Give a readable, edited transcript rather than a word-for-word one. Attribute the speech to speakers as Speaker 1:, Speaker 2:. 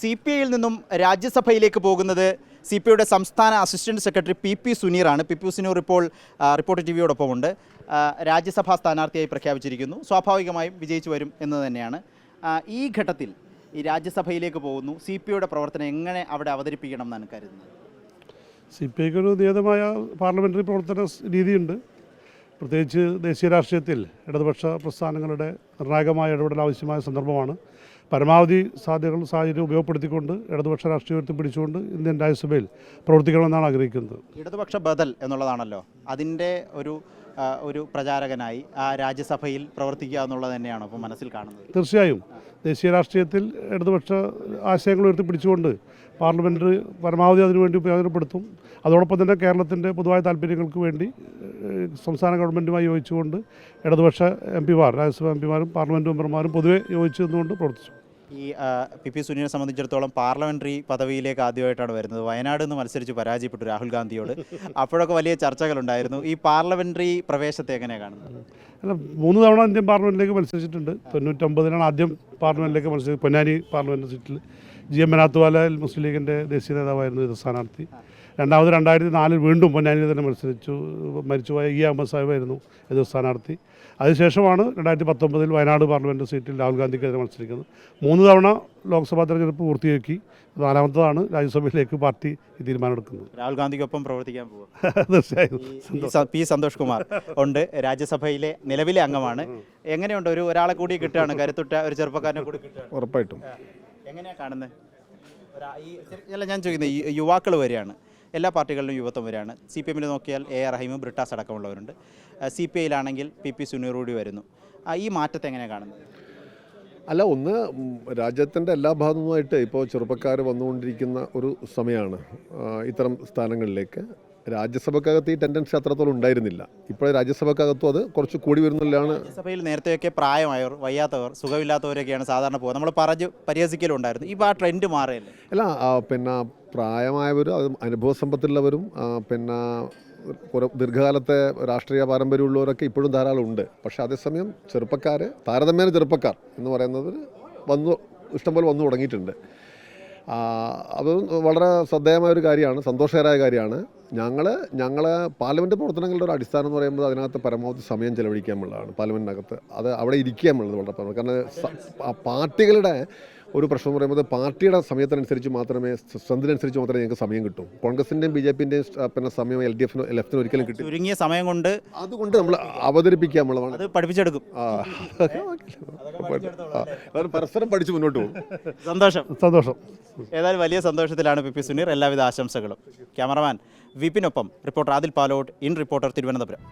Speaker 1: CPIയിൽ നിന്നും രാജ്യസഭയിലേക്ക് പോകുന്നത് CPIയുടെ സംസ്ഥാന assistant secretary PP സുനീറാണ്. PP Suneer ഇപ്പോൾ റിപ്പോർട്ടർ TVയോടൊപ്പമുണ്ട്. രാജ്യസഭാ സ്ഥാനാർത്ഥിയായി പ്രഖ്യാപിച്ചിരിക്കുന്നു. സ്വാഭാവികമായും വിജയിച്ചു വരും എന്ന് തന്നെയാണ്. ഈ ഘട്ടത്തിൽ ഈ രാജ്യസഭയിലേക്ക് പോകുന്നു. CPIയുടെ പ്രവർത്തനം എങ്ങനെ അവിടെ അവതരിപ്പിക്കണം എന്നാണ് കരുതുന്നത്?
Speaker 2: CPIക്ക് ഒരു നിയതമായ പാർലമെൻ്ററി പ്രവർത്തന രീതിയുണ്ട്. പ്രത്യേകിച്ച് ദേശീയ രാഷ്ട്രീയത്തിൽ ഇടതുപക്ഷ പ്രസ്ഥാനങ്ങളുടെ നിർണായകമായ ഇടപെടൽ ആവശ്യമായ സന്ദർഭമാണ്. പരമാവധി സാഹചര്യം ഉപയോഗപ്പെടുത്തിക്കൊണ്ട് ഇടതുപക്ഷ രാഷ്ട്രീയത്തെ പിടിച്ചുകൊണ്ട് ഇന്ത്യൻ രാജ്യസഭയിൽ പ്രവർത്തിക്കണമെന്നാണ് ആഗ്രഹിക്കുന്നത്.
Speaker 1: ഇടതുപക്ഷ ബദൽ എന്നുള്ളതാണല്ലോ അതിൻ്റെ ഒരു പ്രചാരകനായി ആ രാജ്യസഭയിൽ പ്രവർത്തിക്കുക എന്നുള്ളത് തന്നെയാണോ അപ്പോൾ മനസ്സിൽ കാണുന്നത്?
Speaker 2: തീർച്ചയായും ദേശീയ രാഷ്ട്രീയത്തിൽ ഇടതുപക്ഷ ആശയങ്ങൾ ഉയർത്തിപ്പിടിച്ചുകൊണ്ട് പാർലമെൻറ്റ് പരമാവധി അതിനുവേണ്ടി പ്രയോജനപ്പെടുത്തും. അതോടൊപ്പം തന്നെ കേരളത്തിൻ്റെ പൊതുവായ താല്പര്യങ്ങൾക്ക് വേണ്ടി സംസ്ഥാന ഗവൺമെൻറ്റുമായി യോജിച്ചുകൊണ്ട് ഇടതുപക്ഷ MP മാർ, രാജ്യസഭാ MP മാരും പാർലമെൻറ്റ് മെമ്പർമാരും പൊതുവെ യോജിച്ചു നിന്നുകൊണ്ട് പ്രവർത്തിച്ചു.
Speaker 1: ഈ PP സുനീറിനെ സംബന്ധിച്ചിടത്തോളം പാർലമെൻ്ററി പദവിയിലേക്ക് ആദ്യമായിട്ടാണ് വരുന്നത്. വയനാട് നിന്ന് മത്സരിച്ച് പരാജയപ്പെട്ടു രാഹുൽ ഗാന്ധിയോട്. അപ്പോഴൊക്കെ വലിയ ചർച്ചകളുണ്ടായിരുന്നു. ഈ പാർലമെൻ്ററി പ്രവേശത്തെ എങ്ങനെയാണ് കാണുന്നത്?
Speaker 2: അല്ല, 3 തവണ ഇന്ത്യൻ പാർലമെൻറ്റിലേക്ക് മത്സരിച്ചിട്ടുണ്ട്. 99-ലാണ് ആദ്യം പാർലമെൻറ്റിലേക്ക് മത്സരിച്ചത്. പൊന്നാനി പാർലമെൻറ്റ് സീറ്റിൽ GM മനാത്തുവാല മുസ്ലിം ലീഗിൻ്റെ ദേശീയ നേതാവായിരുന്നു ഇത് സ്ഥാനാർത്ഥി. രണ്ടാമത് 2004 വീണ്ടും പൊന്നാനിയിൽ തന്നെ മത്സരിച്ചു. മരിച്ചുപോയ അഹമ്മദ് സാഹിബായിരുന്നു ഇത് സ്ഥാനാർത്ഥി. അതിനുശേഷമാണ് 2019 വയനാട് പാർലമെൻറ്റ് സീറ്റിൽ രാഹുൽ ഗാന്ധിക്കെതിരെ മത്സരിക്കുന്നത്. 3 തവണ ലോക്സഭാ തെരഞ്ഞെടുപ്പ് പൂർത്തിയാക്കി 4ാമത്തതാണ് രാജ്യസഭയിലേക്ക് പാർട്ടി തീരുമാനമെടുക്കുന്നത്.
Speaker 1: രാഹുൽ ഗാന്ധിക്കൊപ്പം പ്രവർത്തിക്കാൻ പോകും.
Speaker 2: തീർച്ചയായും.
Speaker 1: P സന്തോഷ് കുമാർ ഉണ്ട്, രാജ്യസഭയിലെ നിലവിലെ അംഗമാണ്. എങ്ങനെയുണ്ട്? ഒരാളെ കൂടി കിട്ടുകയാണ്, കരുത്തുറ്റ ഒരു ചെറുപ്പക്കാരനെ കൂടി കിട്ടുകയാണ്.
Speaker 2: ഉറപ്പായിട്ടും.
Speaker 1: എങ്ങനെയാണ് കാണുന്നത്? അല്ല, ഞാൻ ചോദിക്കുന്നത് യുവാക്കൾ വരികയാണ്, എല്ലാ പാർട്ടികളിലും യുവത്വം വരികയാണ്. CPM നോക്കിയാൽ AR റഹീം, ബ്രിട്ടാസ് അടക്കമുള്ളവരുണ്ട്. CPIയിലാണെങ്കിൽ PP സുനീർ കൂടി വരുന്നു. ഈ മാറ്റത്തെ എങ്ങനെയാണ് കാണുന്നത്?
Speaker 3: അല്ല, ഒന്ന് രാജ്യത്തിൻ്റെ എല്ലാ ഭാഗത്തുനിന്നുമായിട്ട് ഇപ്പോൾ ചെറുപ്പക്കാർ വന്നുകൊണ്ടിരിക്കുന്ന ഒരു സമയമാണ്. ഇത്തരം സ്ഥാനങ്ങളിലേക്ക് രാജ്യസഭക്കകത്ത് ഈ ടെൻഡൻസി അത്രത്തോളം ഉണ്ടായിരുന്നില്ല. ഇപ്പോൾ രാജ്യസഭക്കകത്തും അത് കുറച്ച് കൂടി വരുന്നില്ലാണ്.
Speaker 1: രാജ്യസഭയിൽ നേരത്തെയൊക്കെ പ്രായമായവർ, വയ്യാത്തവർ, സുഖമില്ലാത്തവരൊക്കെയാണ് സാധാരണ പോകുന്നത്. നമ്മൾ പരിഹസിക്കലുണ്ടായിരുന്നു. ഇപ്പോൾ ആ ട്രെൻഡ് മാറിയല്ലേ?
Speaker 3: അല്ല, പിന്നെ പ്രായമായവരും അത് അനുഭവസമ്പത്തുള്ളവരും പിന്നെ ദീർഘകാലത്തെ രാഷ്ട്രീയ പാരമ്പര്യമുള്ളവരൊക്കെ ഇപ്പോഴും ധാരാളം ഉണ്ട്. പക്ഷേ അതേസമയം താരതമ്യേന ചെറുപ്പക്കാർ എന്ന് പറയുന്നത് ഇഷ്ടംപോലെ വന്നു തുടങ്ങിയിട്ടുണ്ട്. അത് വളരെ ശ്രദ്ധേയമായൊരു കാര്യമാണ്, സന്തോഷകരമായ കാര്യമാണ്. ഞങ്ങളെ പാർലമെൻറ്റ് പ്രവർത്തനങ്ങളുടെ ഒരു അടിസ്ഥാനം എന്ന് പറയുമ്പോൾ അതിനകത്ത് പരമാവധി സമയം ചെലവഴിക്കുക എന്നുള്ളതാണ്. പാർലമെൻറ്റിനകത്ത് അത് അവിടെ ഇരിക്കുക എന്നുള്ളത് വളരെ പ്രധാനം. കാരണം പാർട്ടികളുടെ ഒരു പ്രശ്നം എന്ന് പറയുമ്പോൾ പാർട്ടിയുടെ സമയത്തിനനുസരിച്ച് മാത്രമേ, സ്ട്രെങ്തിനനുസരിച്ച് മാത്രമേ ഞങ്ങൾക്ക് സമയം കിട്ടും. കോൺഗ്രസിൻ്റെയും BJPൻ്റെയും പിന്നെ സമയം LDFനും ലെഫ്റ്റിനും ഒരിക്കലും കിട്ടും.
Speaker 1: ചുരുങ്ങിയ സമയം കൊണ്ട്
Speaker 3: അതുകൊണ്ട് നമ്മൾ അവതരിപ്പിക്കുക എന്നുള്ളതാണ്.
Speaker 1: അത് പഠിപ്പിച്ചെടുക്കും.
Speaker 3: പരസ്പരം പഠിച്ച് മുന്നോട്ട് പോകും.
Speaker 2: സന്തോഷം.
Speaker 1: ഏതായാലും വലിയ സന്തോഷത്തിലാണ് PP സുനീർ. എല്ലാവിധ ആശംസകളും. ക്യാമറമാൻ വിപിനൊപ്പം reporter Adil Palode, in Reporter, Thiruvananthapuram.